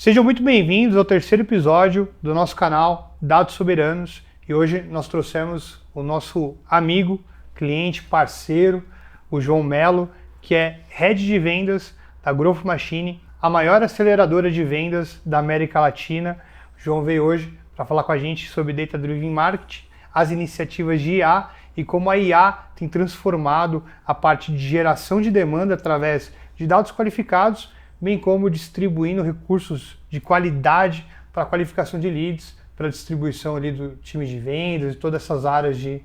Sejam muito bem-vindos ao terceiro episódio do nosso canal Dados Soberanos e hoje nós trouxemos o nosso amigo, cliente, parceiro, o João Melo, que é Head de Vendas da Growth Machine, a maior aceleradora de vendas da América Latina. O João veio hoje para falar com a gente sobre Data Driven Marketing, as iniciativas de IA e como a IA tem transformado a parte de geração de demanda através de dados qualificados, bem como distribuindo recursos de qualidade para a qualificação de leads, para a distribuição ali do time de vendas e todas essas áreas de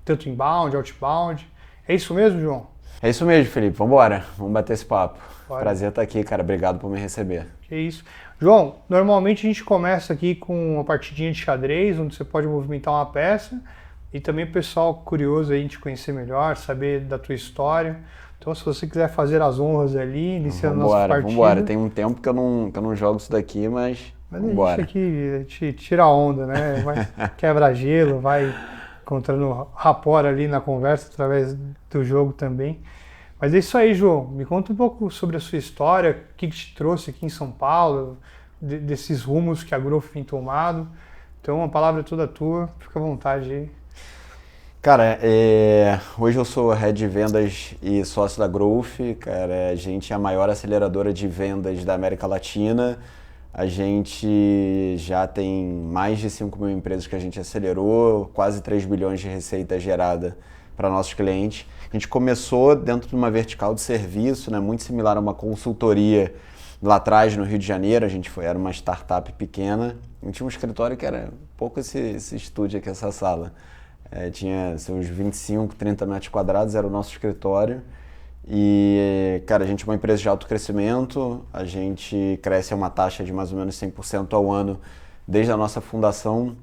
tanto inbound, outbound. É isso mesmo, João? É isso mesmo, Felipe. Vambora. Vamos bater esse papo. Bora. Prazer estar aqui, cara. Obrigado por me receber. Que isso. João, normalmente a gente começa aqui com uma partidinha de xadrez, onde você pode movimentar uma peça e também o pessoal curioso aí de te conhecer melhor, saber da tua história. Então, se você quiser fazer as honras ali, iniciando a nossa partida... Vambora. Tem um tempo que eu não jogo isso daqui, mas vambora. A gente tira a onda, né? Vai, quebra gelo, vai encontrando rapport ali na conversa através do jogo também. Mas é isso aí, João. Me conta um pouco sobre a sua história, o que te trouxe aqui em São Paulo, desses rumos que a Growth tem tomado. Então, a palavra é toda tua, fica à vontade aí. Cara, hoje eu sou Head de Vendas e sócio da Growth. Cara, a gente é a maior aceleradora de vendas da América Latina. A gente já tem mais de 5 mil empresas que a gente acelerou, quase 3 bilhões de receita gerada para nossos clientes. A gente começou dentro de uma vertical de serviço, né, muito similar a uma consultoria lá atrás no Rio de Janeiro. Era uma startup pequena. A gente tinha um escritório que era pouco esse estúdio aqui, essa sala. Tinha seus 25, 30 metros quadrados, era o nosso escritório. E, cara, a gente é uma empresa de alto crescimento, a gente cresce a uma taxa de mais ou menos 100% ao ano desde a nossa fundação.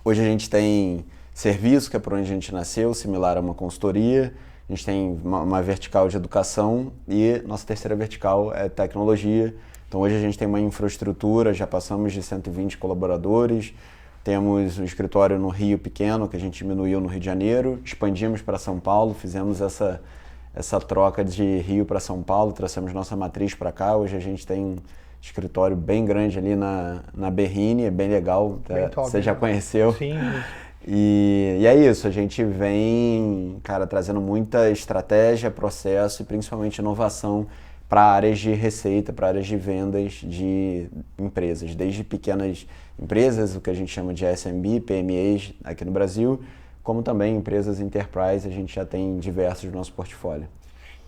Hoje a gente tem serviço, que é por onde a gente nasceu, similar a uma consultoria. A gente tem uma vertical de educação e nossa terceira vertical é tecnologia. Então hoje a gente tem uma infraestrutura, já passamos de 120 colaboradores. Temos um escritório no Rio pequeno, que a gente diminuiu no Rio de Janeiro, expandimos para São Paulo, fizemos essa troca de Rio para São Paulo, trouxemos nossa matriz para cá. Hoje a gente tem um escritório bem grande ali na Berrini, é bem legal, Bem top, você já conheceu. Sim. E é isso, a gente vem, cara, trazendo muita estratégia, processo e principalmente inovação para áreas de receita, para áreas de vendas de empresas, desde pequenas empresas, o que a gente chama de SMB, PMEs aqui no Brasil, como também empresas enterprise, a gente já tem diversos no nosso portfólio.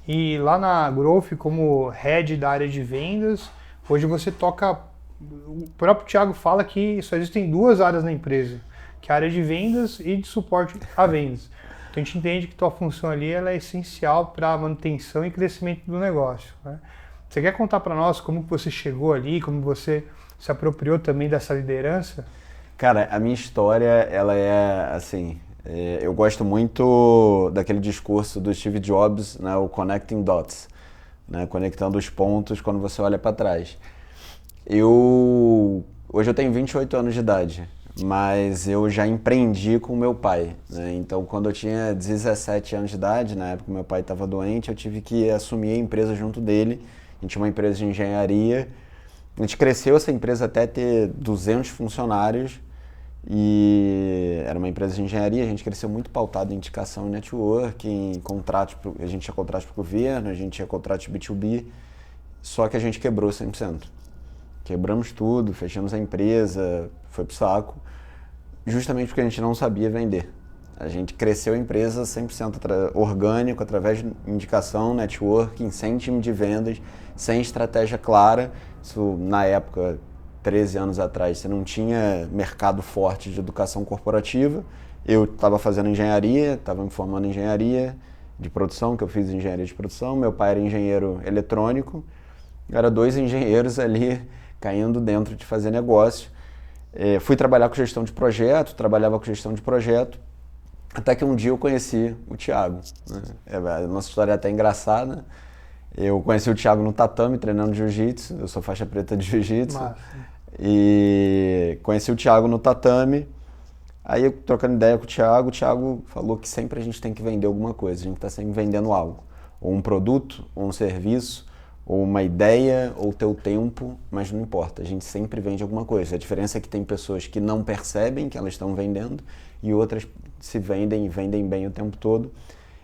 E lá na Growth, como head da área de vendas, hoje você toca... O próprio Thiago fala que só existem duas áreas na empresa, que é a área de vendas e de suporte a vendas. Então a gente entende que tua função ali ela é essencial para a manutenção e crescimento do negócio, né? Você quer contar para nós como você chegou ali, como você se apropriou também dessa liderança? Cara, a minha história, ela é assim, eu gosto muito daquele discurso do Steve Jobs, né, o Connecting Dots, né, conectando os pontos quando você olha para trás. Hoje eu tenho 28 anos de idade, mas eu já empreendi com meu pai, né? Então, quando eu tinha 17 anos de idade, na época meu pai estava doente, eu tive que assumir a empresa junto dele. A gente tinha uma empresa de engenharia. A gente cresceu essa empresa até ter 200 funcionários e era uma empresa de engenharia. A gente cresceu muito pautado em indicação e network, em contratos. A gente tinha contratos para o governo, a gente tinha contratos B2B, só que a gente quebrou 100%. Quebramos tudo, fechamos a empresa, foi pro saco, justamente porque a gente não sabia vender. A gente cresceu a empresa 100% orgânico, através de indicação, networking, sem time de vendas, sem estratégia clara. Isso, na época, 13 anos atrás, você não tinha mercado forte de educação corporativa. Eu estava fazendo engenharia, estava me formando em engenharia de produção, que eu fiz engenharia de produção. Meu pai era engenheiro eletrônico. Era 2 engenheiros ali caindo dentro de fazer negócio. Fui trabalhar com gestão de projeto, trabalhava com gestão de projeto, até que um dia eu conheci o Thiago, né? A nossa história é até engraçada. Eu conheci o Thiago no tatame, treinando jiu-jitsu, eu sou faixa preta de jiu-jitsu. E conheci o Thiago no tatame, aí eu trocando ideia com o Thiago falou que sempre a gente tem que vender alguma coisa, a gente está sempre vendendo algo, ou um produto, ou um serviço, ou uma ideia, ou teu tempo, mas não importa, a gente sempre vende alguma coisa. A diferença é que tem pessoas que não percebem que elas estão vendendo e outras se vendem e vendem bem o tempo todo.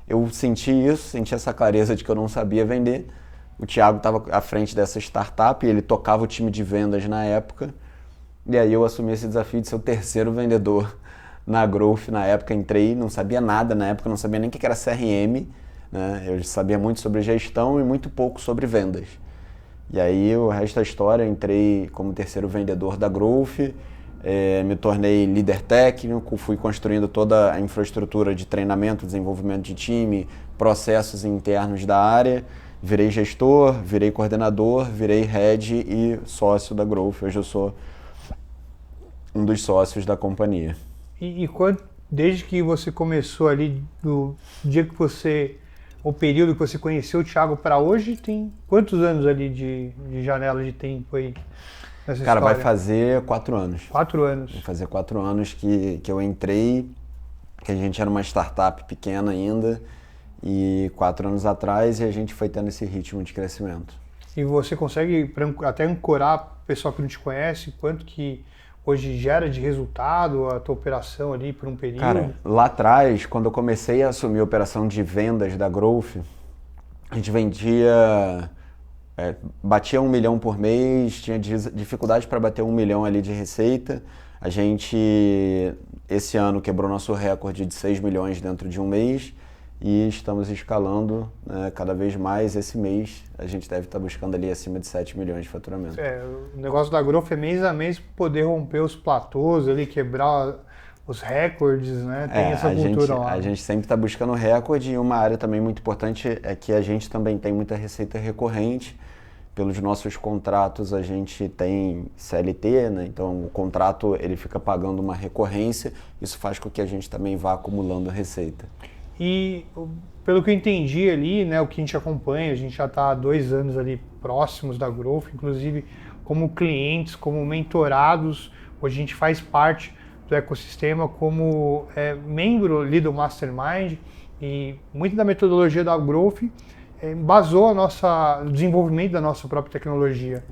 Eu senti isso, senti essa clareza de que eu não sabia vender. O Thiago estava à frente dessa startup, ele tocava o time de vendas na época, e aí eu assumi esse desafio de ser o terceiro vendedor na Growth. Na época entrei, não sabia nada na época, não sabia nem o que era CRM, né? Eu sabia muito sobre gestão e muito pouco sobre vendas. E aí o resto da história, eu entrei como terceiro vendedor da Growth, me tornei líder técnico, fui construindo toda a infraestrutura de treinamento, desenvolvimento de time, processos internos da área, virei gestor, virei coordenador, virei head e sócio da Growth. Hoje eu sou um dos sócios da companhia. Desde que você começou ali, do dia que o período que você conheceu o Thiago para hoje, tem quantos anos ali de janela de tempo aí nessa Cara, história? vai fazer 4 anos. 4 anos. Vai fazer 4 anos que eu entrei, que a gente era uma startup pequena ainda, e 4 anos atrás, e a gente foi tendo esse ritmo de crescimento. E você consegue até ancorar o pessoal que não te conhece, quanto que hoje gera de resultado a tua operação ali por um período? Cara, lá atrás, quando eu comecei a assumir a operação de vendas da Growth, a gente vendia, batia 1 milhão por mês, tinha dificuldade para bater 1 milhão ali de receita. A gente, esse ano, quebrou nosso recorde de 6 milhões dentro de um mês e estamos escalando, né, cada vez mais. Esse mês a gente deve estar buscando ali acima de 7 milhões de faturamento. O negócio da Growth é mês a mês poder romper os platôs ali, quebrar os recordes, né? Tem essa cultura lá. A gente sempre está buscando recorde, e uma área também muito importante é que a gente também tem muita receita recorrente. Pelos nossos contratos a gente tem CLT, né? Então o contrato ele fica pagando uma recorrência, isso faz com que a gente também vá acumulando receita. E pelo que eu entendi ali, né, o que a gente acompanha, a gente já está há 2 anos ali próximos da Growth, inclusive como clientes, como mentorados, hoje a gente faz parte do ecossistema como membro ali do Mastermind, e muita da metodologia da Growth embasou o desenvolvimento da nossa própria tecnologia,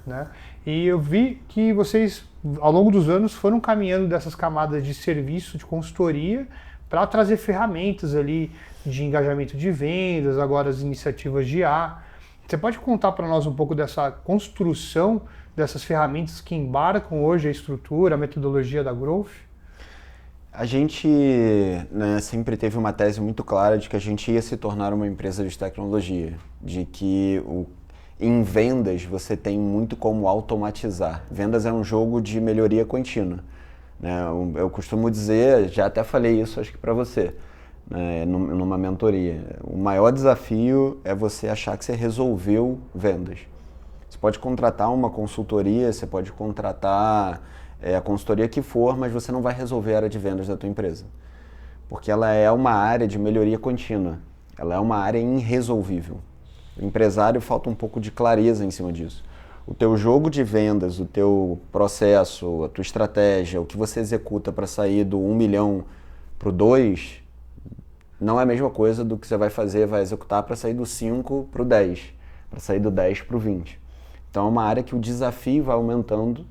né? E eu vi que vocês, ao longo dos anos, foram caminhando dessas camadas de serviço, de consultoria, para trazer ferramentas ali de engajamento de vendas, agora as iniciativas de IA. Você pode contar para nós um pouco dessa construção dessas ferramentas que embarcam hoje a estrutura, a metodologia da Growth? A gente, né, sempre teve uma tese muito clara de que a gente ia se tornar uma empresa de tecnologia, de que em vendas você tem muito como automatizar. Vendas é um jogo de melhoria contínua. Eu costumo dizer, já até falei isso acho que para você, né, numa mentoria, o maior desafio é você achar que você resolveu vendas. Você pode contratar uma consultoria, você pode contratar a consultoria que for, mas você não vai resolver a área de vendas da tua empresa, porque ela é uma área de melhoria contínua, ela é uma área irresolvível. O empresário falta um pouco de clareza em cima disso. O teu jogo de vendas, o teu processo, a tua estratégia, o que você executa para sair do 1 milhão para o 2, não é a mesma coisa do que você vai executar para sair do 5 para o 10, para sair do 10 para o 20. Então é uma área que o desafio vai aumentando,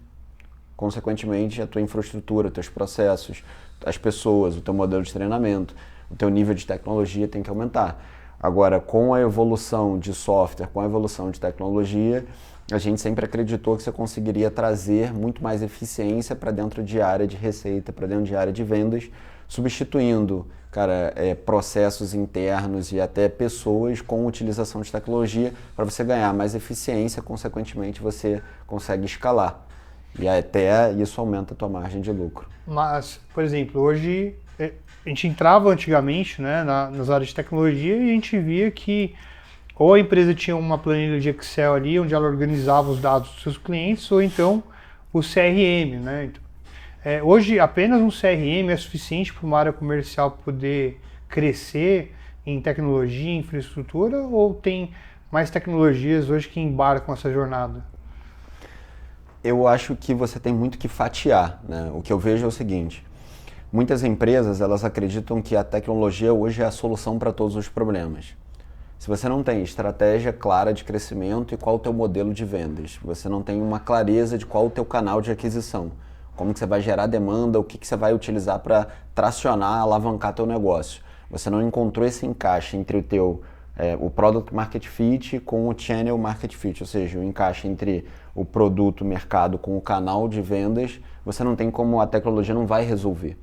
consequentemente a tua infraestrutura, teus processos, as pessoas, o teu modelo de treinamento, o teu nível de tecnologia tem que aumentar. Agora, com a evolução de software, com a evolução de tecnologia, a gente sempre acreditou que você conseguiria trazer muito mais eficiência para dentro de área de receita, para dentro de área de vendas, substituindo, processos internos e até pessoas com utilização de tecnologia para você ganhar mais eficiência, consequentemente você consegue escalar. E até isso aumenta a tua margem de lucro. Mas, por exemplo, hoje a gente entrava antigamente, né, nas áreas de tecnologia, e a gente via que ou a empresa tinha uma planilha de Excel ali, onde ela organizava os dados dos seus clientes, ou então o CRM, né? Então, hoje apenas um CRM é suficiente para uma área comercial poder crescer em tecnologia, em infraestrutura, ou tem mais tecnologias hoje que embarcam essa jornada? Eu acho que você tem muito que fatiar, né? O que eu vejo é o seguinte: muitas empresas elas acreditam que a tecnologia hoje é a solução para todos os problemas. Se você não tem estratégia clara de crescimento e qual o teu modelo de vendas, você não tem uma clareza de qual o teu canal de aquisição, como que você vai gerar demanda, o que você vai utilizar para tracionar, alavancar teu negócio. Você não encontrou esse encaixe entre o Product Market Fit com o Channel Market Fit, ou seja, o encaixe entre o produto, o mercado com o canal de vendas, você não tem como, a tecnologia não vai resolver.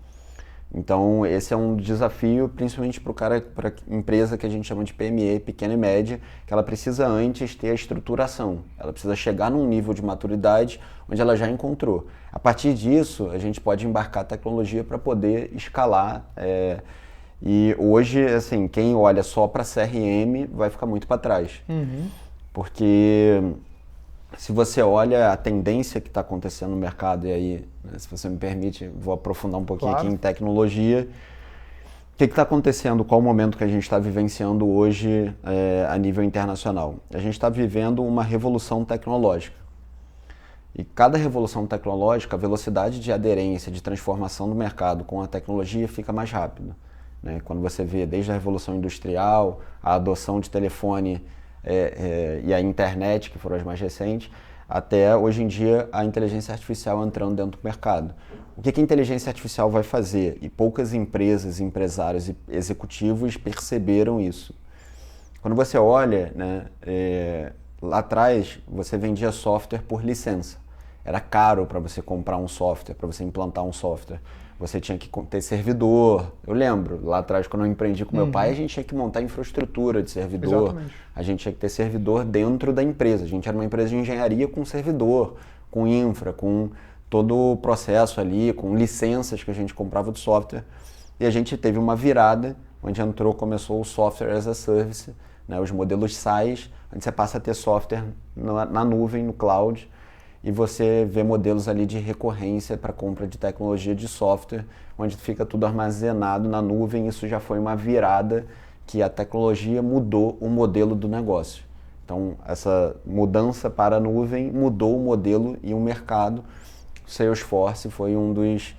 Então, esse é um desafio, principalmente para a empresa que a gente chama de PME, pequena e média, que ela precisa antes ter a estruturação. Ela precisa chegar num nível de maturidade onde ela já encontrou. A partir disso, a gente pode embarcar a tecnologia para poder escalar. E hoje, assim, quem olha só para CRM vai ficar muito para trás. Porque se você olha a tendência que está acontecendo no mercado, e aí, né, se você me permite, vou aprofundar um pouquinho aqui em tecnologia. O que está acontecendo? Qual o momento que a gente está vivenciando hoje a nível internacional? A gente está vivendo uma revolução tecnológica. E cada revolução tecnológica, a velocidade de aderência, de transformação do mercado com a tecnologia fica mais rápida. Né? Quando você vê desde a revolução industrial, a adoção de telefone e a internet, que foram as mais recentes, até hoje em dia a inteligência artificial entrando dentro do mercado. O que a inteligência artificial vai fazer? E poucas empresas, empresários e executivos perceberam isso. Quando você olha, né, lá atrás você vendia software por licença. Era caro para você comprar um software, para você implantar um software. Você tinha que ter servidor. Eu lembro, lá atrás, quando eu empreendi com meu pai, a gente tinha que montar infraestrutura de servidor. Exatamente. A gente tinha que ter servidor dentro da empresa. A gente era uma empresa de engenharia com servidor, com infra, com todo o processo ali, com licenças que a gente comprava de software. E a gente teve uma virada, onde começou o Software as a Service, né, os modelos SaaS, onde você passa a ter software na nuvem, no cloud, e você vê modelos ali de recorrência para compra de tecnologia de software, onde fica tudo armazenado na nuvem. Isso já foi uma virada que a tecnologia mudou o modelo do negócio. Então, essa mudança para a nuvem mudou o modelo e o mercado. O Salesforce foi um dos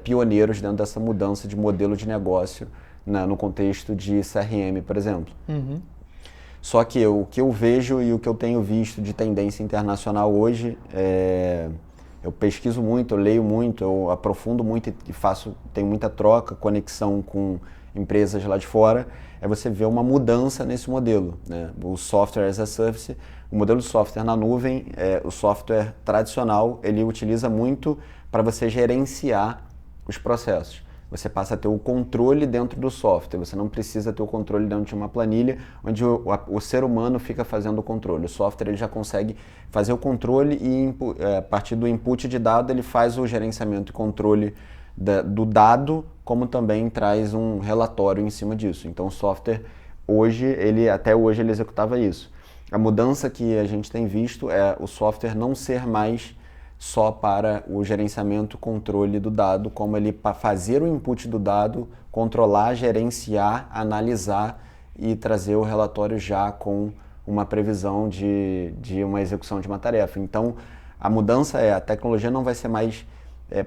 pioneiros dentro dessa mudança de modelo de negócio, né, no contexto de CRM, por exemplo. Só que o que eu vejo e o que eu tenho visto de tendência internacional hoje, eu pesquiso muito, eu leio muito, eu aprofundo muito e tenho muita troca, conexão com empresas lá de fora, é você ver uma mudança nesse modelo, né? O Software as a Service, o modelo de software na nuvem, o software tradicional, ele utiliza muito para você gerenciar os processos. Você passa a ter o controle dentro do software, você não precisa ter o controle dentro de uma planilha onde o ser humano fica fazendo o controle. O software ele já consegue fazer o controle e a partir do input de dado ele faz o gerenciamento e controle do dado, como também traz um relatório em cima disso. Então o software até hoje ele executava isso. A mudança que a gente tem visto é o software não ser mais só para o gerenciamento e controle do dado, como ele para fazer o input do dado, controlar, gerenciar, analisar e trazer o relatório já com uma previsão de uma execução de uma tarefa. Então, a mudança a tecnologia não vai ser mais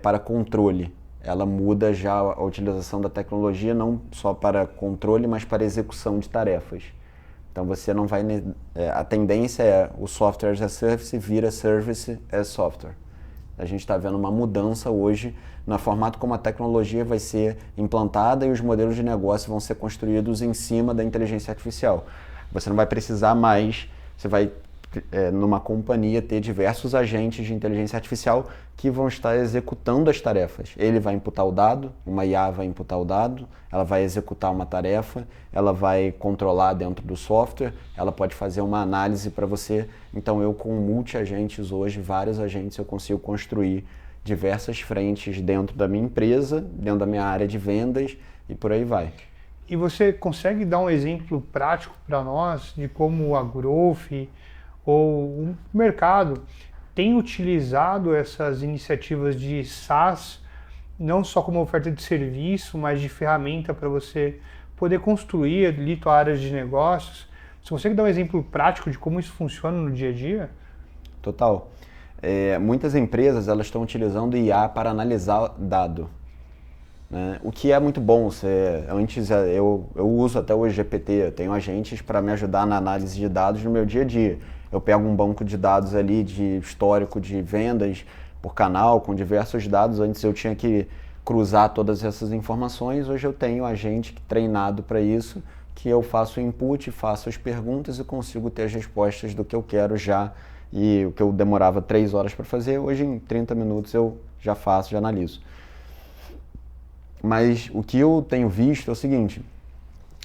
para controle, ela muda já a utilização da tecnologia não só para controle, mas para execução de tarefas. Então você não vai... a tendência é o Software as a Service vira Service as Software. A gente está vendo uma mudança hoje no formato como a tecnologia vai ser implantada e os modelos de negócio vão ser construídos em cima da inteligência artificial. Você não vai precisar mais, você vai numa companhia ter diversos agentes de inteligência artificial que vão estar executando as tarefas. Ele vai imputar o dado, uma IA vai imputar o dado, ela vai executar uma tarefa, ela vai controlar dentro do software, ela pode fazer uma análise para você. Então eu com multi-agentes hoje, vários agentes, eu consigo construir diversas frentes dentro da minha empresa, dentro da minha área de vendas e por aí vai. E você consegue dar um exemplo prático para nós de como a Growth ou o mercado tem utilizado essas iniciativas de SaaS, não só como oferta de serviço, mas de ferramenta para você poder construir ali tua área de negócios? Você consegue dar um exemplo prático de como isso funciona no dia a dia? Total. Muitas empresas elas estão utilizando IA para analisar dado. né? O que é muito bom. Antes eu uso até hoje GPT, eu tenho agentes para me ajudar na análise de dados no meu dia a dia. Eu pego um banco de dados ali de histórico de vendas por canal, com diversos dados. Antes eu tinha que cruzar todas essas informações, hoje eu tenho agente treinado para isso, que eu faço o input, faço as perguntas e consigo ter as respostas do que eu quero já. E o que eu demorava 3 horas para fazer, hoje em 30 minutos eu já faço, já analiso. Mas o que eu tenho visto é o seguinte,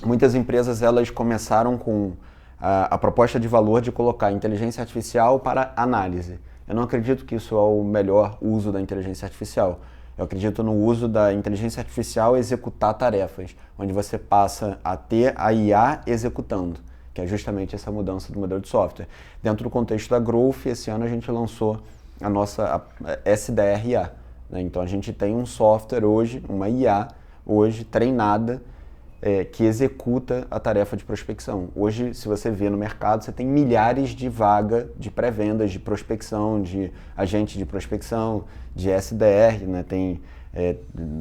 muitas empresas elas começaram com a proposta de valor de colocar inteligência artificial para análise. Eu não acredito que isso é o melhor uso da inteligência artificial. Eu acredito no uso da inteligência artificial executar tarefas, onde você passa a ter a IA executando, que é justamente essa mudança do modelo de software. Dentro do contexto da Growth, esse ano a gente lançou a nossa SDR-IA. Né? Então a gente tem um software hoje, uma IA hoje treinada, que executa a tarefa de prospecção. Hoje, se você vê no mercado, você tem milhares de vagas de pré-vendas, de prospecção, de agente de prospecção, de SDR, né? Tem,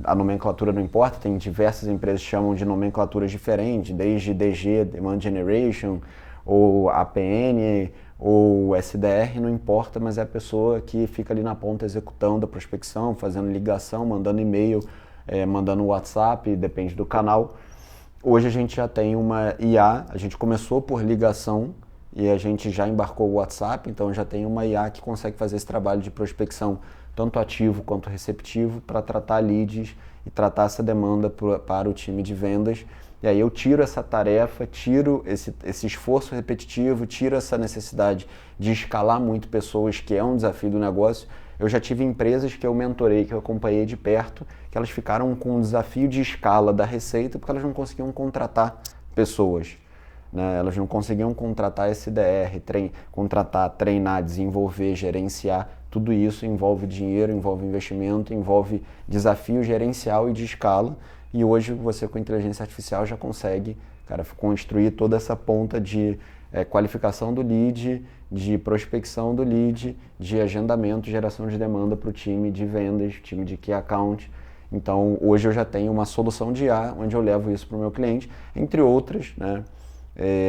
a nomenclatura não importa, tem diversas empresas que chamam de nomenclaturas diferentes, desde DG, Demand Generation, ou APN, ou SDR, não importa, mas é a pessoa que fica ali na ponta executando a prospecção, fazendo ligação, mandando e-mail, mandando WhatsApp, depende do canal. Hoje a gente já tem uma IA, a gente começou por ligação e a gente já embarcou o WhatsApp, então já tem uma IA que consegue fazer esse trabalho de prospecção tanto ativo quanto receptivo para tratar leads e tratar essa demanda para o time de vendas. E aí eu tiro essa tarefa, tiro esse esforço repetitivo, tiro essa necessidade de escalar muito pessoas, que é um desafio do negócio. Eu já tive empresas que eu mentorei, que eu acompanhei de perto, que elas ficaram com um desafio de escala da receita porque elas não conseguiam contratar pessoas. Né? Elas não conseguiam contratar SDR, contratar, treinar, desenvolver, gerenciar. Tudo isso envolve dinheiro, envolve investimento, envolve desafio gerencial e de escala. E hoje você com inteligência artificial já consegue, cara, construir toda essa ponta de qualificação do lead, de prospecção do lead, de agendamento, geração de demanda para o time de vendas, time de key account. Então hoje eu já tenho uma solução de IA onde eu levo isso para o meu cliente, entre outras, né?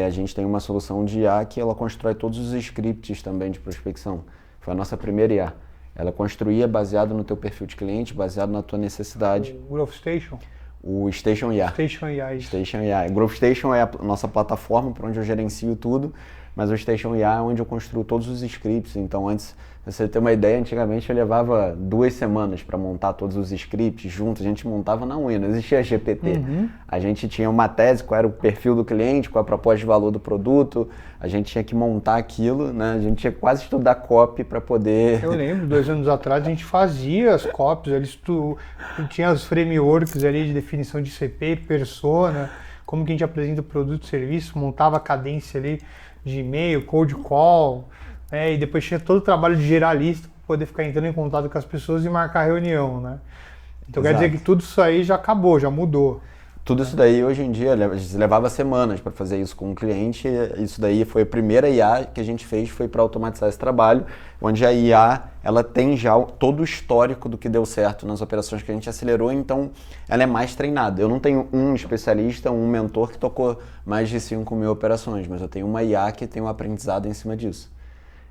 A gente tem uma solução de IA que ela constrói todos os scripts também de prospecção. Foi a nossa primeira IA. Ela construía baseado no teu perfil de cliente, baseado na tua necessidade. O Growth Station? O Station IA. Station IA. Station IA. O Growth Station é a nossa plataforma por onde eu gerencio tudo, mas o Station IA é onde eu construo todos os scripts. Então antes, pra você ter uma ideia, antigamente eu levava 2 semanas para montar todos os scripts juntos, a gente montava na unha, não existia GPT. Uhum. A gente tinha uma tese, qual era o perfil do cliente, qual a proposta de valor do produto, a gente tinha que montar aquilo, né? A gente tinha que quase estudar copy para poder... Eu lembro, 2 anos atrás a gente fazia as copies, tinha os frameworks ali de definição de CP, persona, como que a gente apresenta o produto e serviço, montava a cadência ali de e-mail, cold call, e depois tinha todo o trabalho de gerar lista para poder ficar entrando em contato com as pessoas e marcar reunião, né? Então quer dizer que tudo isso aí já acabou, já mudou. Tudo isso daí hoje em dia levava semanas para fazer isso com o cliente. Isso daí foi a primeira IA que a gente fez, foi para automatizar esse trabalho, onde a IA ela tem já todo o histórico do que deu certo nas operações que a gente acelerou, então ela é mais treinada. Eu não tenho um especialista, um mentor que tocou mais de 5.000 operações, mas eu tenho uma IA que tem um aprendizado em cima disso.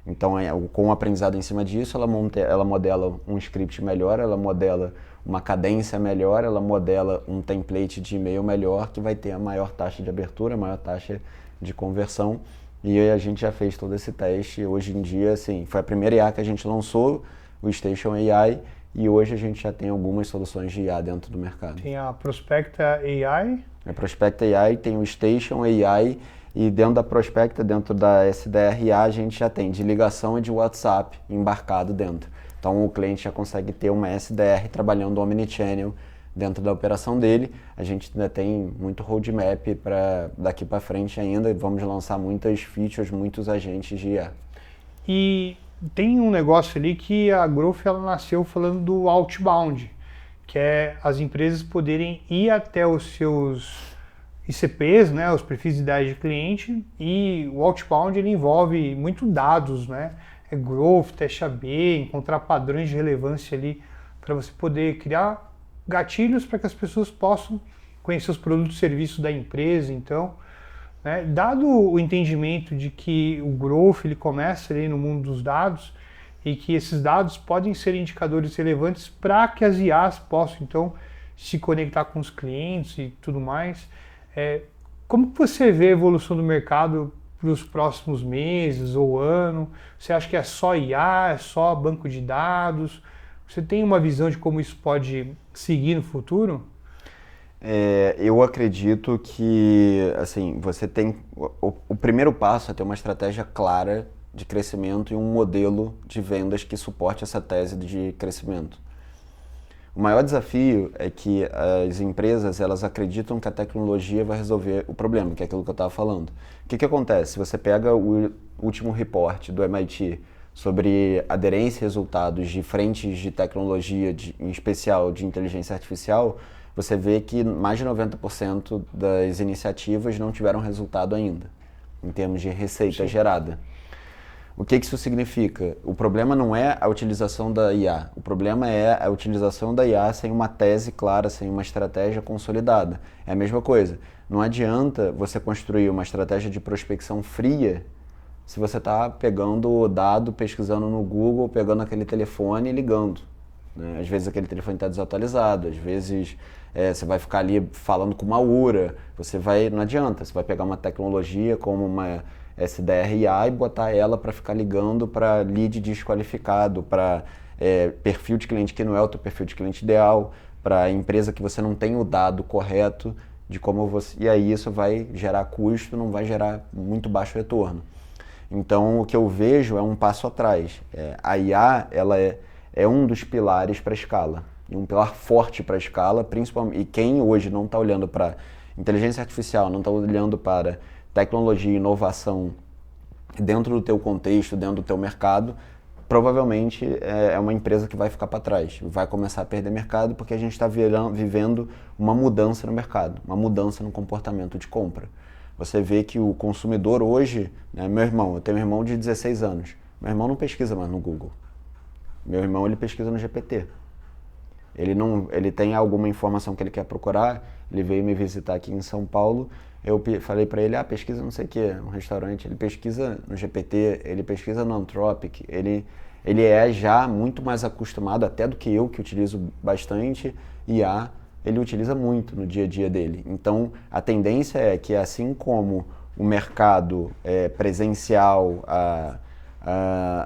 Então, com o aprendizado em cima disso, ela modela um script melhor, ela modela uma cadência melhor, ela modela um template de e-mail melhor, que vai ter a maior taxa de abertura, a maior taxa de conversão. E aí a gente já fez todo esse teste. Hoje em dia, assim, foi a primeira IA que a gente lançou, o Station AI, e hoje a gente já tem algumas soluções de IA dentro do mercado. Tem a Prospecta AI. A Prospecta AI, tem o Station AI, e dentro da Prospecta, dentro da SDR-IA, a gente já tem de ligação e de WhatsApp embarcado dentro. Então o cliente já consegue ter uma SDR trabalhando omnichannel dentro da operação dele. A gente ainda tem muito roadmap para daqui para frente ainda. Vamos lançar muitas features, muitos agentes de IA. E tem um negócio ali que a Growth ela nasceu falando do outbound, que é as empresas poderem ir até os seus ICPs, né, os perfis de idade de cliente, e o outbound ele envolve muito dados, né? Growth, teste AB, encontrar padrões de relevância ali para você poder criar gatilhos para que as pessoas possam conhecer os produtos e serviços da empresa. Então, né, dado o entendimento de que o growth ele começa ali no mundo dos dados e que esses dados podem ser indicadores relevantes para que as IAs possam, então, se conectar com os clientes e tudo mais, como que você vê a evolução do mercado para os próximos meses ou ano? Você acha que é só IA, é só banco de dados? Você tem uma visão de como isso pode seguir no futuro? Eu acredito que, assim, você tem... O primeiro passo é ter uma estratégia clara de crescimento e um modelo de vendas que suporte essa tese de crescimento. O maior desafio é que as empresas, elas acreditam que a tecnologia vai resolver o problema, que é aquilo que eu estava falando. O que acontece? Se você pega o último report do MIT sobre aderência e resultados de frentes de tecnologia, em especial de inteligência artificial, você vê que mais de 90% das iniciativas não tiveram resultado ainda, em termos de receita gerada. O que isso significa? O problema não é a utilização da IA, o problema é a utilização da IA sem uma tese clara, sem uma estratégia consolidada. É a mesma coisa, não adianta você construir uma estratégia de prospecção fria se você está pegando o dado, pesquisando no Google, pegando aquele telefone e ligando. Né? Às vezes aquele telefone está desatualizado, às vezes você vai ficar ali falando com uma URA, não adianta, você vai pegar uma tecnologia como uma SDRA e botar ela para ficar ligando para lead desqualificado, para perfil de cliente que não é o teu perfil de cliente ideal, para empresa que você não tem o dado correto de como você... E aí isso vai gerar custo, não vai gerar muito baixo retorno. Então o que eu vejo é um passo atrás. A IA ela é um dos pilares para a escala, e um pilar forte para a escala, principalmente. E quem hoje não está olhando para inteligência artificial, não está olhando para tecnologia e inovação dentro do teu contexto, dentro do teu mercado, provavelmente é uma empresa que vai ficar para trás, vai começar a perder mercado porque a gente está vivendo uma mudança no mercado, uma mudança no comportamento de compra. Você vê que o consumidor hoje, né, eu tenho um irmão de 16 anos, meu irmão não pesquisa mais no Google, meu irmão ele pesquisa no GPT. Ele tem alguma informação que ele quer procurar, ele veio me visitar aqui em São Paulo, eu falei para ele, pesquisa não sei o que, um restaurante, ele pesquisa no GPT, ele pesquisa no Anthropic, ele é já muito mais acostumado, até do que eu, que utilizo bastante IA, ele utiliza muito no dia a dia dele. Então, a tendência é que assim como o mercado presencial,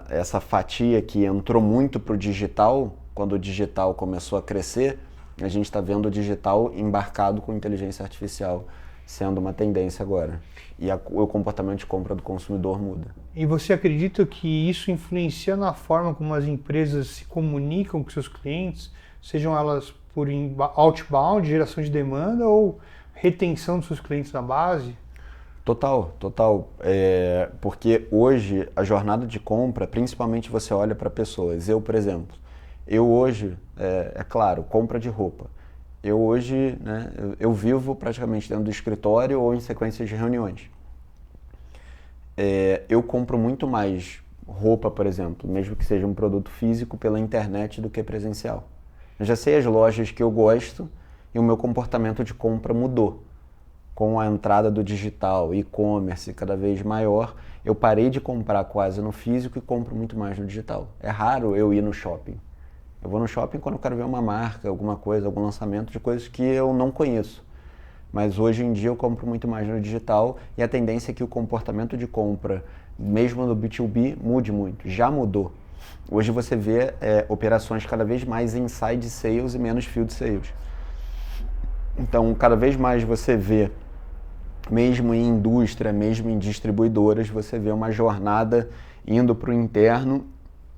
essa fatia que entrou muito para o digital, quando o digital começou a crescer, a gente está vendo o digital embarcado com inteligência artificial sendo uma tendência agora. E o comportamento de compra do consumidor muda. E você acredita que isso influencia na forma como as empresas se comunicam com seus clientes, sejam elas por outbound, geração de demanda, ou retenção dos seus clientes na base? Total. Porque hoje a jornada de compra, principalmente você olha para pessoas. Eu, por exemplo, hoje, claro, compra de roupa. Eu hoje, né, eu vivo praticamente dentro do escritório ou em sequências de reuniões. Eu compro muito mais roupa, por exemplo, mesmo que seja um produto físico, pela internet do que presencial. Eu já sei as lojas que eu gosto e o meu comportamento de compra mudou. Com a entrada do digital, e-commerce cada vez maior, eu parei de comprar quase no físico e compro muito mais no digital. É raro eu ir no shopping. Eu vou no shopping quando eu quero ver uma marca, alguma coisa, algum lançamento de coisas que eu não conheço. Mas hoje em dia eu compro muito mais no digital e a tendência é que o comportamento de compra, mesmo no B2B, mude muito. Já mudou. Hoje você vê operações cada vez mais inside sales e menos field sales. Então, cada vez mais você vê, mesmo em indústria, mesmo em distribuidoras, você vê uma jornada indo para o interno,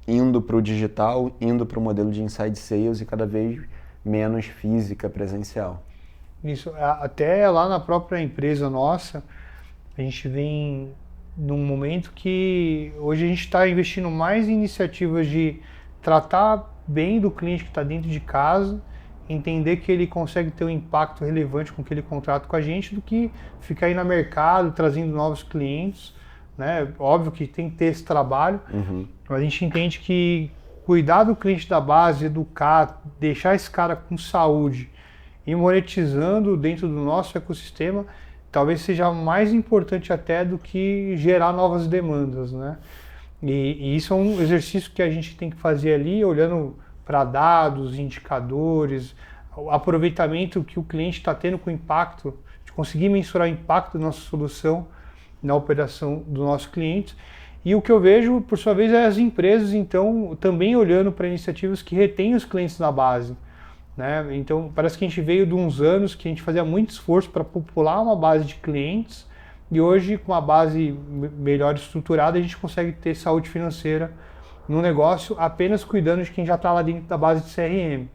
indo para o digital, indo para o modelo de inside sales e cada vez menos física, presencial. Isso, até lá na própria empresa nossa, a gente vem num momento que hoje a gente está investindo mais em iniciativas de tratar bem do cliente que está dentro de casa, entender que ele consegue ter um impacto relevante com aquele contrato com a gente, do que ficar aí no mercado trazendo novos clientes, né? Óbvio que tem que ter esse trabalho, mas a gente entende que cuidar do cliente da base, educar, deixar esse cara com saúde e monetizando dentro do nosso ecossistema, talvez seja mais importante até do que gerar novas demandas, né? E isso é um exercício que a gente tem que fazer ali, olhando para dados, indicadores, o aproveitamento que o cliente está tendo com o impacto, de conseguir mensurar o impacto da nossa solução na operação do nosso cliente. E o que eu vejo, por sua vez, é as empresas, então, também olhando para iniciativas que retêm os clientes na base, né? Então, parece que a gente veio de uns anos que a gente fazia muito esforço para popular uma base de clientes e hoje, com a base melhor estruturada, a gente consegue ter saúde financeira no negócio apenas cuidando de quem já está lá dentro da base de CRM,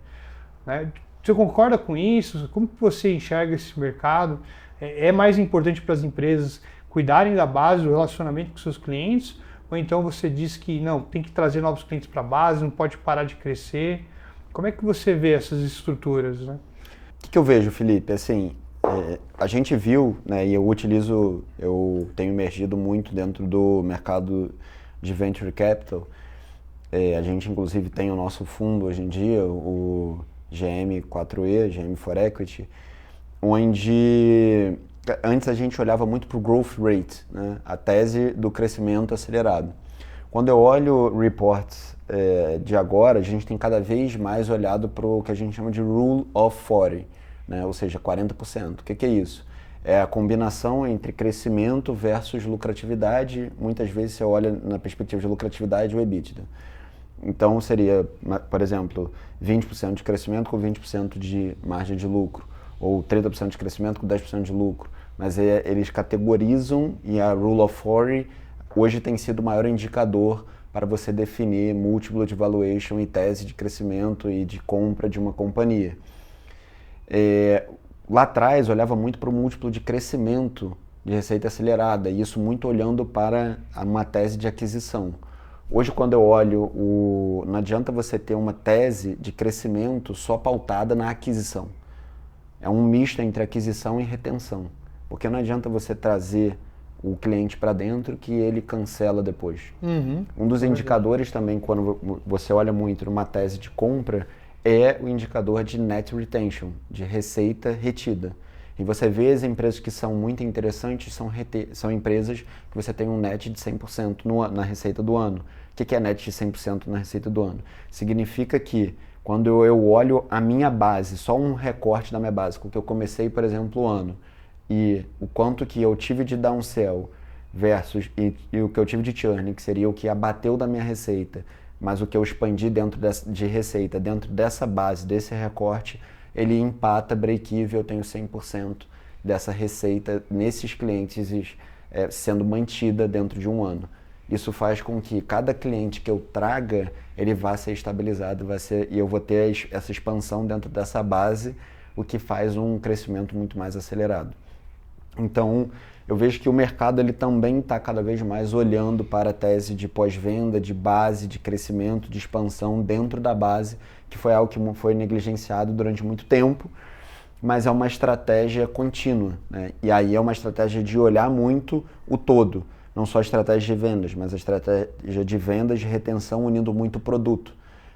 né? Você concorda com isso? Como que você enxerga esse mercado? É mais importante para as empresas cuidarem da base, do relacionamento com seus clientes? Ou então você diz que não, tem que trazer novos clientes para a base, não pode parar de crescer? Como é que você vê essas estruturas, né? O que eu vejo, Felipe? Assim, a gente viu, né, e eu tenho emergido muito dentro do mercado de Venture Capital. A gente, inclusive, tem o nosso fundo hoje em dia, o GM4E, GM for Equity, onde antes a gente olhava muito para o growth rate, né, a tese do crescimento acelerado. Quando eu olho reports de agora, a gente tem cada vez mais olhado para o que a gente chama de Rule of 40, né, ou seja, 40%. O que é isso? É a combinação entre crescimento versus lucratividade. Muitas vezes você olha na perspectiva de lucratividade o EBITDA. Então seria, por exemplo, 20% de crescimento com 20% de margem de lucro, ou 30% de crescimento com 10% de lucro. Mas eles categorizam, e a Rule of 40 hoje tem sido o maior indicador para você definir múltiplo de valuation e tese de crescimento e de compra de uma companhia. Lá atrás olhava muito para o múltiplo de crescimento de receita acelerada, e isso muito olhando para uma tese de aquisição. Hoje, quando eu olho, não adianta você ter uma tese de crescimento só pautada na aquisição. É um misto entre aquisição e retenção, porque não adianta você trazer o cliente para dentro que ele cancela depois. Um dos indicadores também, quando você olha muito numa tese de compra, é o indicador de net retention, de receita retida. E você vê as empresas que são muito interessantes, são empresas que você tem um net de 100% na receita do ano. O que é net de 100% na receita do ano? Significa que quando eu olho a minha base, só um recorte da minha base, com que eu comecei, por exemplo, o ano, e o quanto que eu tive de downsell versus e o que eu tive de churn, que seria o que abateu da minha receita, mas o que eu expandi de receita dentro dessa base, desse recorte, ele empata break-even, eu tenho 100% dessa receita nesses clientes sendo mantida dentro de um ano. Isso faz com que cada cliente que eu traga, ele vá ser estabilizado, e eu vou ter essa expansão dentro dessa base, o que faz um crescimento muito mais acelerado. Então, eu vejo que o mercado ele também está cada vez mais olhando para a tese de pós-venda, de base, de crescimento, de expansão dentro da base, que foi algo que foi negligenciado durante muito tempo, mas é uma estratégia contínua, né? E aí é uma estratégia de olhar muito o todo, não só a estratégia de vendas, mas a estratégia de vendas de retenção unindo muito o produto,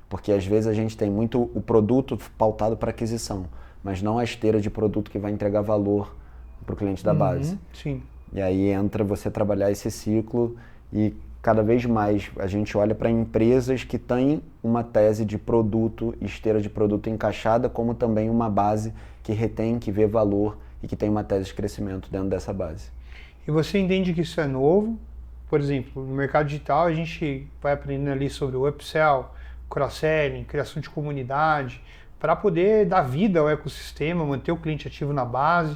porque às vezes a gente tem muito o produto pautado para aquisição, mas não a esteira de produto que vai entregar valor para o cliente da base. Sim. E aí entra você trabalhar esse ciclo e cada vez mais a gente olha para empresas que têm uma tese de produto, esteira de produto encaixada, como também uma base que retém, que vê valor e que tem uma tese de crescimento dentro dessa base. E você entende que isso é novo? Por exemplo, no mercado digital a gente vai aprendendo ali sobre o upsell, cross-selling, criação de comunidade, para poder dar vida ao ecossistema, manter o cliente ativo na base.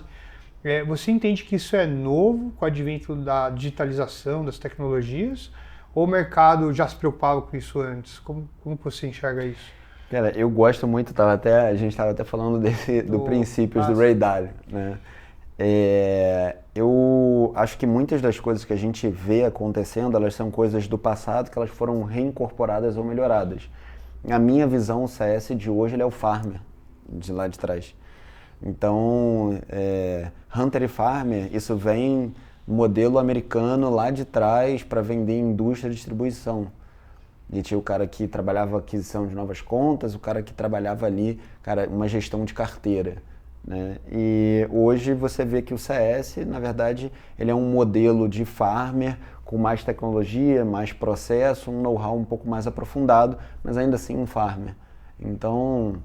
Você entende que isso é novo com o advento da digitalização, das tecnologias, ou o mercado já se preocupava com isso antes? Como você enxerga isso? Cara, eu gosto muito, a gente estava até falando do princípios do Ray Dalio, né? Eu acho que muitas das coisas que a gente vê acontecendo, elas são coisas do passado que elas foram reincorporadas ou melhoradas. A minha visão, o CS de hoje, ele é o farmer, de lá de trás. Então, Hunter e Farmer, isso vem modelo americano lá de trás para vender indústria e distribuição. E tinha o cara que trabalhava aquisição de novas contas, o cara que trabalhava ali, cara, uma gestão de carteira, né? E hoje você vê que o CS, na verdade, ele é um modelo de farmer com mais tecnologia, mais processo, um know-how um pouco mais aprofundado, mas ainda assim um farmer. Então,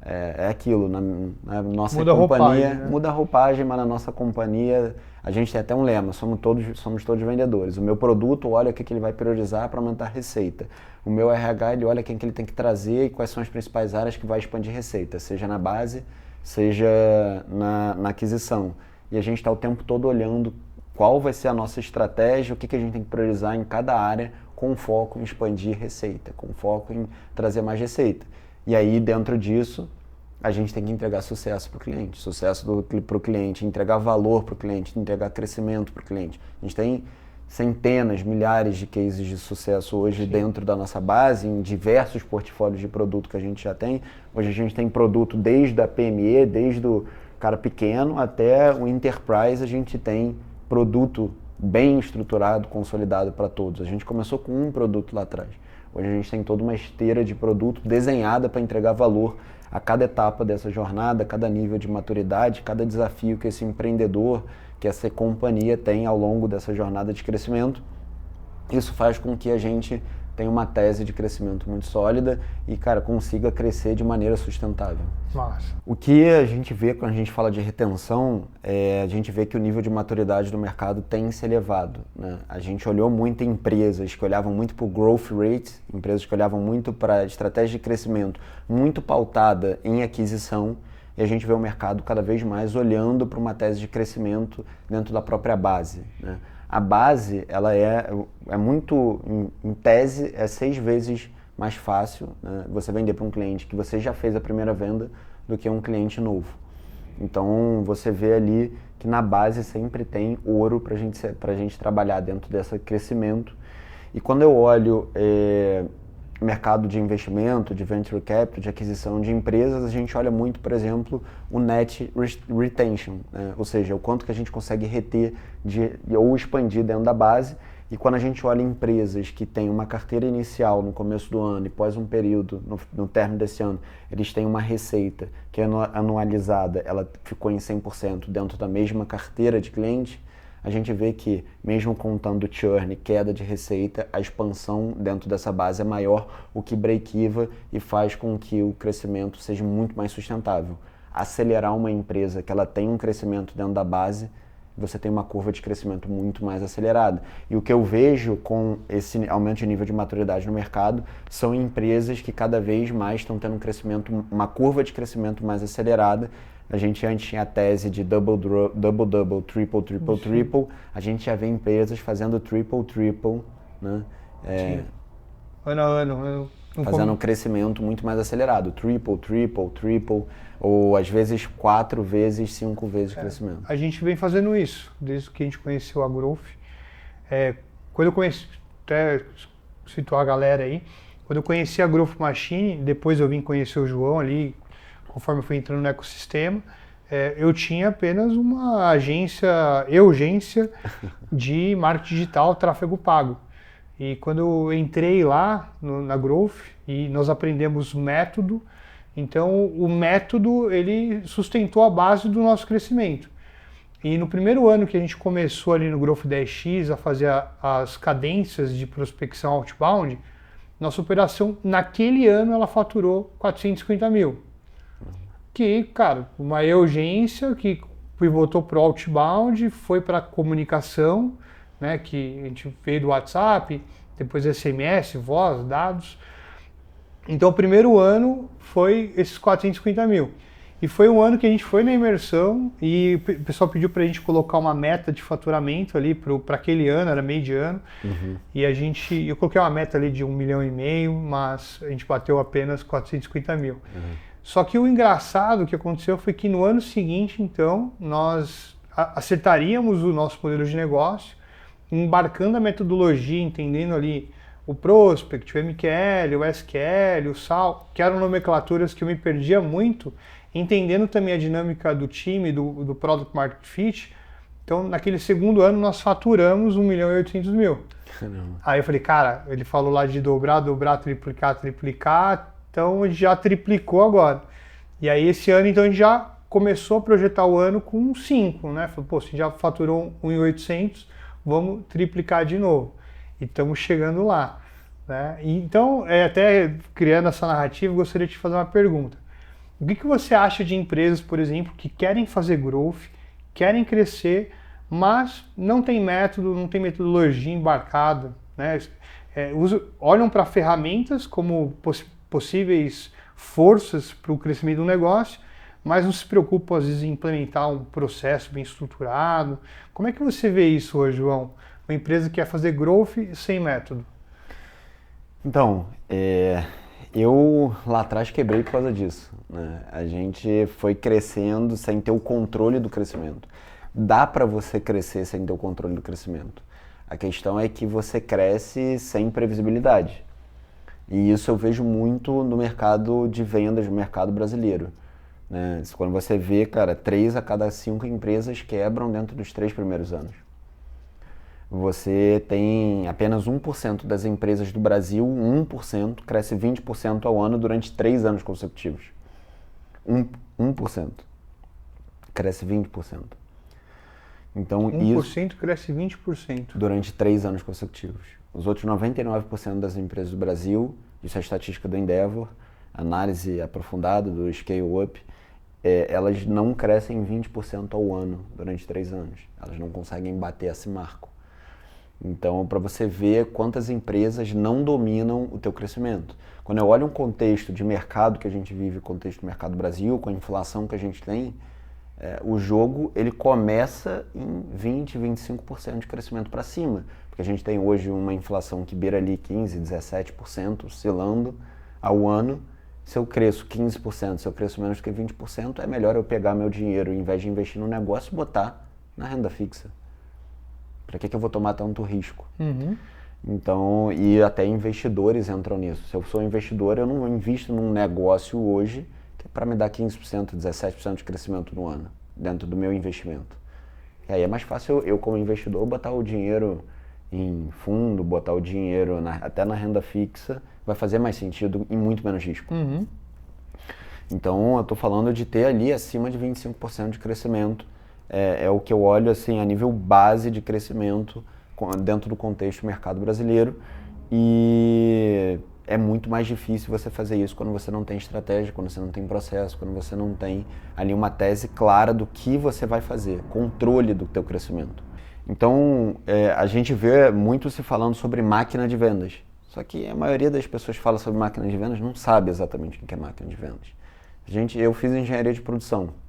é aquilo, na nossa Muda companhia, a roupagem, né? muda a roupagem, mas na nossa companhia a gente tem até um lema, somos todos vendedores. O meu produto olha o que ele vai priorizar para aumentar a receita. O meu RH, ele olha quem que ele tem que trazer e quais são as principais áreas que vai expandir receita, seja na base, seja na aquisição. E a gente está o tempo todo olhando qual vai ser a nossa estratégia, o que a gente tem que priorizar em cada área, com foco em expandir receita, com foco em trazer mais receita. E aí, dentro disso, a gente tem que entregar sucesso para o cliente, sucesso para o cliente, entregar valor para o cliente, entregar crescimento para o cliente. A gente tem centenas, milhares de cases de sucesso hoje dentro da nossa base, em diversos portfólios de produto que a gente já tem. Hoje a gente tem produto desde a PME, desde o cara pequeno até o enterprise, a gente tem produto bem estruturado, consolidado para todos. A gente começou com um produto lá atrás. Hoje a gente tem toda uma esteira de produto desenhada para entregar valor a cada etapa dessa jornada, a cada nível de maturidade, cada desafio que esse empreendedor, que essa companhia tem ao longo dessa jornada de crescimento. Isso faz com que a gente tenha uma tese de crescimento muito sólida e, cara, consiga crescer de maneira sustentável. Massa. O que a gente vê quando a gente fala de retenção, a gente vê que o nível de maturidade do mercado tem se elevado, né? A gente olhou muito em empresas que olhavam muito para o growth rate, empresas que olhavam muito para a estratégia de crescimento, muito pautada em aquisição, e a gente vê o mercado cada vez mais olhando para uma tese de crescimento dentro da própria base, né? A base, ela é muito, em tese, é 6 vezes mais fácil, né, você vender para um cliente que você já fez a primeira venda do que um cliente novo. Então, você vê ali que na base sempre tem ouro para a gente trabalhar dentro desse crescimento. E quando eu olho mercado de investimento, de venture capital, de aquisição de empresas, a gente olha muito, por exemplo, o net retention, né? Ou seja, o quanto que a gente consegue reter ou expandir dentro da base. E quando a gente olha empresas que têm uma carteira inicial no começo do ano e após um período, no término desse ano, eles têm uma receita que é anualizada, ela ficou em 100% dentro da mesma carteira de cliente, a gente vê que, mesmo contando churn, queda de receita, a expansão dentro dessa base é maior, o que break-even e faz com que o crescimento seja muito mais sustentável. Acelerar uma empresa que ela tem um crescimento dentro da base, você tem uma curva de crescimento muito mais acelerada. E o que eu vejo com esse aumento de nível de maturidade no mercado são empresas que cada vez mais estão tendo um crescimento, uma curva de crescimento mais acelerada. A gente antes tinha a tese de double, triple, triple, triple. A gente já vê empresas fazendo triple, triple, né? Ano a ano. Fazendo um crescimento muito mais acelerado. Triple, triple, triple. Ou às vezes 4 vezes, 5 vezes crescimento. A gente vem fazendo isso, desde que a gente conheceu a Growth. Quando eu conheci, até situar a galera aí, quando eu conheci a Growth Machine, depois eu vim conhecer o João ali, conforme eu fui entrando no ecossistema, eu tinha apenas uma agência de marketing digital, tráfego pago. E quando eu entrei lá na Growth e nós aprendemos método, então o método ele sustentou a base do nosso crescimento. E no primeiro ano que a gente começou ali no Growth 10X a fazer as cadências de prospecção outbound, nossa operação naquele ano ela faturou 450 mil. Que, cara, uma urgência que pivotou para o outbound, foi para a comunicação, né, que a gente veio do WhatsApp, depois SMS, voz, dados. Então o primeiro ano foi esses 450 mil. E foi um ano que a gente foi na imersão e o pessoal pediu para a gente colocar uma meta de faturamento ali para aquele ano, era meio de ano. Uhum. E eu coloquei uma meta ali de 1,5 milhão, mas a gente bateu apenas 450 mil. Uhum. Só que o engraçado que aconteceu foi que no ano seguinte, então, nós acertaríamos o nosso modelo de negócio, embarcando a metodologia, entendendo ali o Prospect, o MQL, o SQL, o SAL, que eram nomenclaturas que eu me perdia muito, entendendo também a dinâmica do time, do Product Market Fit. Então, naquele segundo ano, nós faturamos 1.800.000. Caramba. Aí eu falei, cara, ele falou lá de dobrar, triplicar, então a gente já triplicou agora. E aí esse ano, então, a gente já começou a projetar o ano com 5, né? Falou, pô, se já faturou 1.800, vamos triplicar de novo. E estamos chegando lá, né? E, então, até criando essa narrativa, eu gostaria de te fazer uma pergunta. O que você acha de empresas, por exemplo, que querem fazer growth, querem crescer, mas não tem método, não tem metodologia embarcada, né? Olham para ferramentas como possíveis forças para o crescimento do negócio, mas não se preocupam, às vezes, em implementar um processo bem estruturado. Como é que você vê isso hoje, João? Uma empresa que quer fazer growth sem método. Então, eu lá atrás quebrei por causa disso, né? A gente foi crescendo sem ter o controle do crescimento. Dá para você crescer sem ter o controle do crescimento. A questão é que você cresce sem previsibilidade. E isso eu vejo muito no mercado de vendas, no mercado brasileiro, né? Quando você vê, cara, 3 a cada 5 empresas quebram dentro dos 3 primeiros anos. Você tem apenas 1% das empresas do Brasil, 1% cresce 20% ao ano durante 3 anos consecutivos. 1% cresce 20%. Então, 1% cresce 20%. Durante 3 anos consecutivos. Os outros 99% das empresas do Brasil, isso é a estatística do Endeavor, análise aprofundada do Scale Up, elas não crescem 20% ao ano durante 3 anos. Elas não conseguem bater esse marco. Então, para você ver quantas empresas não dominam o teu crescimento. Quando eu olho um contexto de mercado que a gente vive, contexto do mercado Brasil, com a inflação que a gente tem, o jogo ele começa em 20, 25% de crescimento para cima. Porque a gente tem hoje uma inflação que beira ali 15, 17%, oscilando ao ano. Se eu cresço 15%, se eu cresço menos que 20%, é melhor eu pegar meu dinheiro, ao invés de investir no negócio, botar na renda fixa. Para que eu vou tomar tanto risco? Uhum. Então, e até investidores entram nisso. Se eu sou investidor, eu não invisto num negócio hoje que é para me dar 15%, 17% de crescimento no ano, dentro do meu investimento. E aí é mais fácil eu como investidor, botar o dinheiro em fundo, botar o dinheiro até na renda fixa, vai fazer mais sentido e muito menos risco. Uhum. Então, eu estou falando de ter ali acima de 25% de crescimento. É o que eu olho assim, a nível base de crescimento dentro do contexto do mercado brasileiro, e é muito mais difícil você fazer isso quando você não tem estratégia, quando você não tem processo, quando você não tem ali uma tese clara do que você vai fazer, controle do teu crescimento. Então, a gente vê muito se falando sobre máquina de vendas, só que a maioria das pessoas que fala sobre máquina de vendas não sabe exatamente o que é máquina de vendas. Eu fiz engenharia de produção.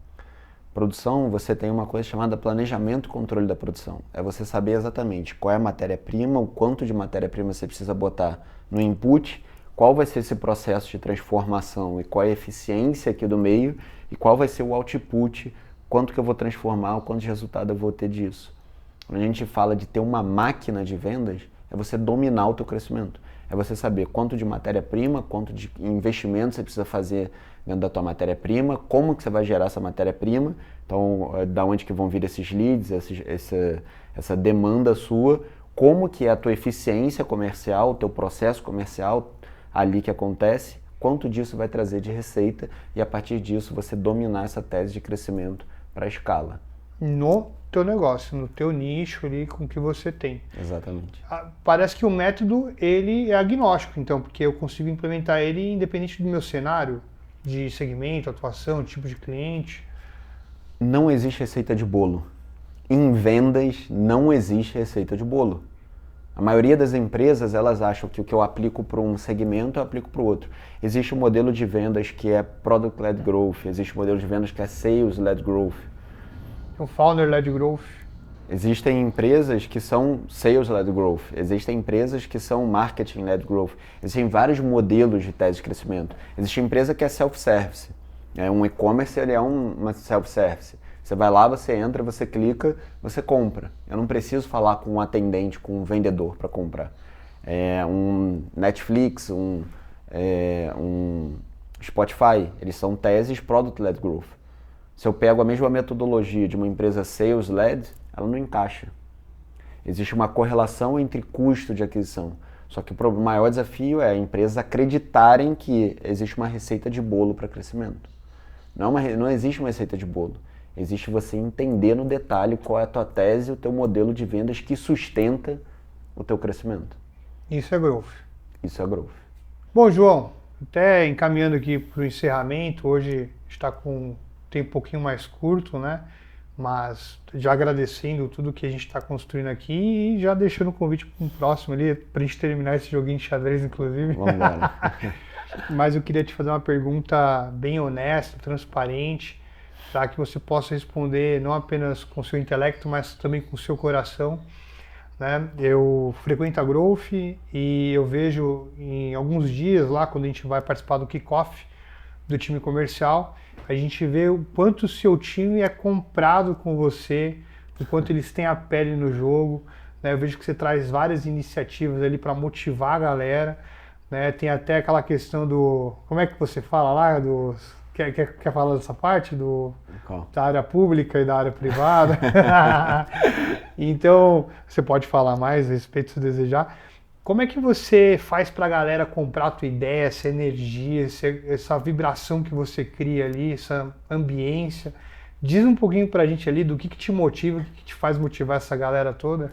Produção, você tem uma coisa chamada planejamento e controle da produção. É você saber exatamente qual é a matéria-prima, o quanto de matéria-prima você precisa botar no input, qual vai ser esse processo de transformação e qual é a eficiência aqui do meio e qual vai ser o output, quanto que eu vou transformar, o quanto de resultado eu vou ter disso. Quando a gente fala de ter uma máquina de vendas, é você dominar o teu crescimento. É você saber quanto de matéria-prima, quanto de investimento você precisa fazer dentro da tua matéria-prima, como que você vai gerar essa matéria-prima, então da onde que vão vir esses leads, essa demanda sua, como que é a tua eficiência comercial, o teu processo comercial ali que acontece, quanto disso vai trazer de receita e a partir disso você dominar essa tese de crescimento para a escala. No teu negócio, no teu nicho ali com o que você tem. Exatamente. Parece que o método ele é agnóstico, então, porque eu consigo implementar ele independente do meu cenário, de segmento, atuação, tipo de cliente. Não existe receita de bolo. Em vendas não existe receita de bolo. A maioria das empresas, elas acham que o que eu aplico para um segmento, eu aplico para o outro. Existe um modelo de vendas que é Product-Led Growth, existe um modelo de vendas que é Sales-Led Growth. O Founder-Led Growth. Existem empresas que são Sales-Led Growth, existem empresas que são Marketing-Led Growth, existem vários modelos de tese de crescimento. Existe empresa que é self-service, um e-commerce ele é uma self-service. Você vai lá, você entra, você clica, você compra. Eu não preciso falar com um atendente, com um vendedor para comprar. Um Netflix, um Spotify, eles são teses Product-Led Growth. Se eu pego a mesma metodologia de uma empresa Sales-Led, ela não encaixa. Existe uma correlação entre custo de aquisição. Só que o maior desafio é empresas acreditarem que existe uma receita de bolo para crescimento. Não existe uma receita de bolo. Existe você entender no detalhe qual é a tua tese, o teu modelo de vendas que sustenta o teu crescimento. Isso é growth. Isso é growth. Bom, João, até encaminhando aqui para o encerramento, hoje está com um tempo um pouquinho mais curto, né? Mas já agradecendo tudo que a gente está construindo aqui e já deixando o convite para um próximo ali, para a gente terminar esse joguinho de xadrez, inclusive. Vamos embora. Mas eu queria te fazer uma pergunta bem honesta, transparente, para que você possa responder não apenas com o seu intelecto, mas também com o seu coração. Né? Eu frequento a Growth e eu vejo em alguns dias lá, quando a gente vai participar do kickoff do time comercial, a gente vê o quanto o seu time é comprado com você, o quanto eles têm a pele no jogo. Né? Eu vejo que você traz várias iniciativas ali para motivar a galera. Né? Tem até aquela questão do... Como é que você fala lá? Quer falar dessa parte? Da área pública e da área privada? Então, você pode falar mais a respeito se desejar. Como é que você faz para a galera comprar a tua ideia, essa energia, essa vibração que você cria ali, essa ambiência? Diz um pouquinho pra gente ali do que te motiva, o que te faz motivar essa galera toda.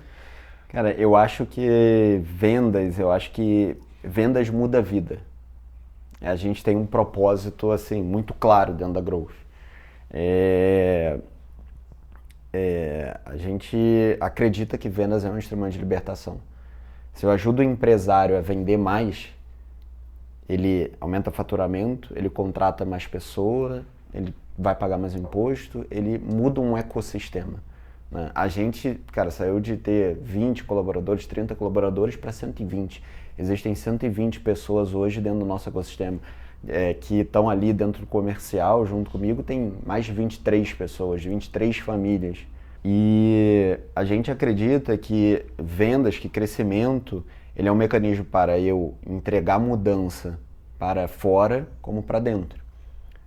Cara, eu acho que vendas muda a vida. A gente tem um propósito assim muito claro dentro da Growth. A gente acredita que vendas é um instrumento de libertação. Se eu ajudo o empresário a vender mais, ele aumenta o faturamento, ele contrata mais pessoas, ele vai pagar mais imposto, ele muda um ecossistema. Né? A gente, cara, saiu de ter 20 colaboradores, 30 colaboradores para 120. Existem 120 pessoas hoje dentro do nosso ecossistema que estão ali dentro do comercial, junto comigo, tem mais de 23 pessoas, 23 famílias. E a gente acredita que vendas, que crescimento, ele é um mecanismo para eu entregar mudança para fora como para dentro.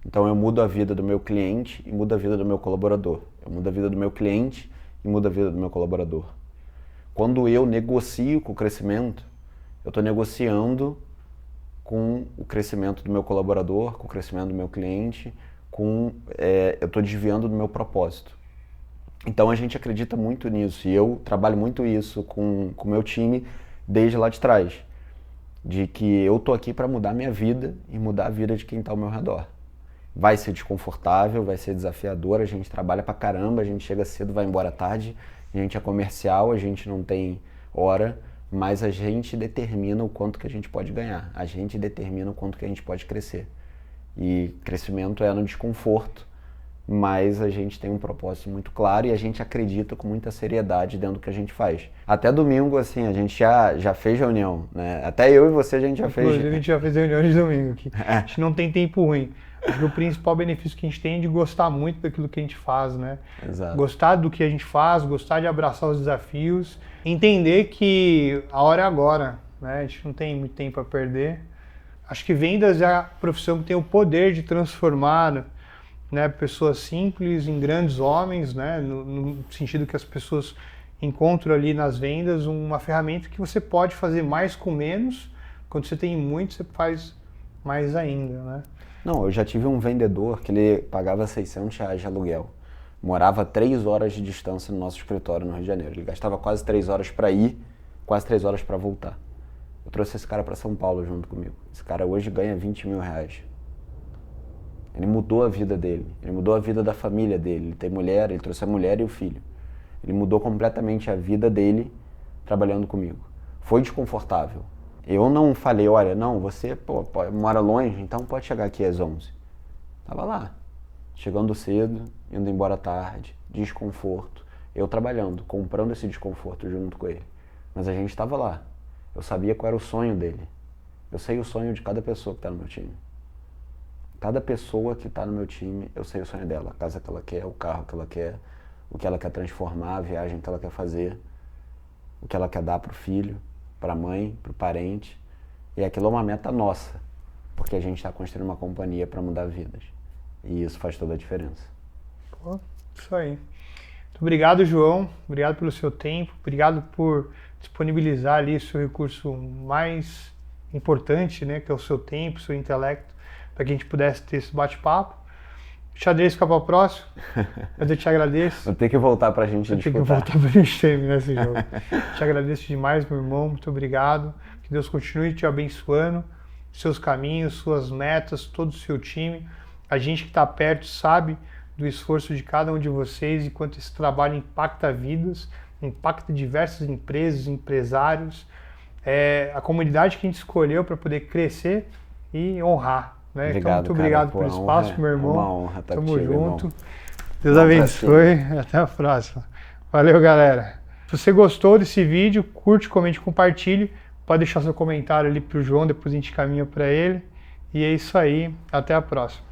Então eu mudo a vida do meu cliente e mudo a vida do meu colaborador. Eu mudo a vida do meu cliente e mudo a vida do meu colaborador. Quando eu negocio com o crescimento, eu estou negociando com o crescimento do meu colaborador, com o crescimento do meu cliente, eu estou desviando do meu propósito. Então a gente acredita muito nisso e eu trabalho muito isso com o meu time desde lá de trás. De que eu tô aqui para mudar a minha vida e mudar a vida de quem está ao meu redor. Vai ser desconfortável, vai ser desafiador, a gente trabalha pra caramba, a gente chega cedo, vai embora tarde, a gente é comercial, a gente não tem hora, mas a gente determina o quanto que a gente pode ganhar, a gente determina o quanto que a gente pode crescer. E crescimento é no desconforto, mas a gente tem um propósito muito claro e a gente acredita com muita seriedade dentro do que a gente faz. Até domingo, assim, a gente já fez reunião, né? Até eu e você a gente já fez. Inclusive, a gente já fez reunião de domingo aqui. A gente não tem tempo ruim. Acho que o principal benefício que a gente tem é de gostar muito daquilo que a gente faz, né? Exato. Gostar do que a gente faz, gostar de abraçar os desafios, entender que a hora é agora, né? A gente não tem muito tempo a perder. Acho que vendas é a profissão que tem o poder de transformar, né, pessoas simples em grandes homens, né, no sentido que as pessoas encontram ali nas vendas uma ferramenta que você pode fazer mais com menos. Quando você tem muito, você faz mais ainda, né? Não, eu já tive um vendedor que ele pagava R$600 de aluguel. Morava 3 horas de distância no nosso escritório no Rio de Janeiro. Ele gastava quase 3 horas para ir, quase 3 horas para voltar. Eu trouxe esse cara para São Paulo junto comigo. Esse cara hoje ganha R$20 mil. Ele mudou a vida dele, ele mudou a vida da família dele. Ele tem mulher, ele trouxe a mulher e o filho. Ele mudou completamente a vida dele trabalhando comigo. Foi desconfortável. Eu não falei, olha, não, você mora longe, então pode chegar aqui às 11. Tava lá, chegando cedo, indo embora tarde, desconforto. Eu trabalhando, comprando esse desconforto junto com ele. Mas a gente estava lá. Eu sabia qual era o sonho dele. Eu sei o sonho de cada pessoa que está no meu time. Cada pessoa que está no meu time, eu sei o sonho dela. A casa que ela quer, o carro que ela quer, o que ela quer transformar, a viagem que ela quer fazer, o que ela quer dar para o filho, para a mãe, para o parente. E aquilo é uma meta nossa, porque a gente está construindo uma companhia para mudar vidas. E isso faz toda a diferença. Pô, isso aí. Muito obrigado, João. Obrigado pelo seu tempo. Obrigado por disponibilizar ali o seu recurso mais importante, né, que é o seu tempo, o seu intelecto, para que a gente pudesse ter esse bate-papo. Xadrez fica para o próximo, mas eu te agradeço. Vou ter que voltar para a gente disputar. Vou ter que voltar para a gente terminar esse jogo. Te agradeço demais, meu irmão, muito obrigado. Que Deus continue te abençoando, seus caminhos, suas metas, todo o seu time. A gente que está perto sabe do esforço de cada um de vocês e quanto esse trabalho impacta vidas, impacta diversas empresas, empresários, a comunidade que a gente escolheu para poder crescer e honrar. Né? Obrigado, então, muito obrigado pelo espaço, meu irmão. Uma honra estar Tamo contigo, junto. Irmão. Deus abençoe. Até a próxima. Valeu, galera. Se você gostou desse vídeo, curte, comente, compartilhe. Pode deixar seu comentário ali pro João, depois a gente caminha para ele. E é isso aí. Até a próxima.